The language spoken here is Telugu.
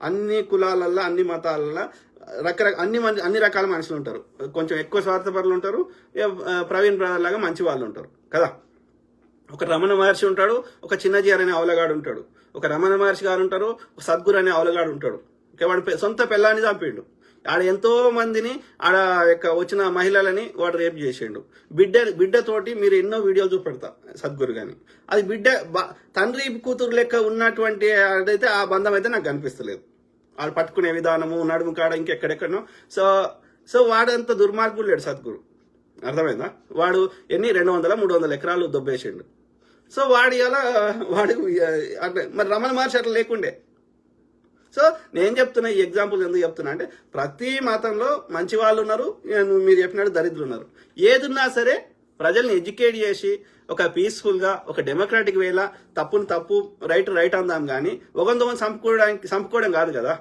అన్ని కులాలల్లో అన్ని మతాలల్లో అన్ని రకాల మనుషులు ఉంటారు. కొంచెం ఎక్కువ స్వార్థపరులు ఉంటారు, ప్రవీణ్ బ్రదర్ లాగా మంచి వాళ్ళు ఉంటారు కదా. ఒక రమణ మహర్షి ఉంటాడు, ఒక చిన్నజీఆర్ అనే అవలగాడు ఉంటాడు. ఒక రమణ మహర్షి గారు ఉంటారు, ఒక సద్గురు అనే అవలగాడు ఉంటాడు. వాడు సొంత పిల్లాన్ని చంపిండు. ఆడ ఎంతో మందిని ఆడ వచ్చిన మహిళలని వాడు రేపు చేసిండు. బిడ్డతోటి మీరు ఎన్నో వీడియోలు చూపెడతా సద్గురు గాని. అది తండ్రి కూతురు లెక్క ఉన్నటువంటి అదైతే ఆ బంధం అయితే నాకు కనిపిస్తలేదు. వాడు పట్టుకునే విధానము, నడుము కాడ ఇంకెక్కడెక్కడనో. సో వాడంత దుర్మార్గుడు లేడు సద్గురు, అర్థమైందా. వాడు 200-300 ఎకరాలు దొబ్బేసిండు. సో వాడు మరి రమణ మహర్షి అట్లా లేకుండే. సో నేను చెప్తున్నా, ఈ ఎగ్జాంపుల్ ఎందుకు చెప్తున్నా అంటే ప్రతి మతంలో మంచి వాళ్ళు ఉన్నారు, మీరు చెప్పినట్టు దరిద్రులు ఉన్నారు. ఏదున్నా సరే ప్రజల్ని ఎడ్యుకేట్ చేసి ఒక పీస్ఫుల్గా ఒక డెమోక్రాటిక్ వేలా తప్పుని తప్పు రైట్ అందాం కానీ ఒకరితో చంపుకోవడం కాదు కదా.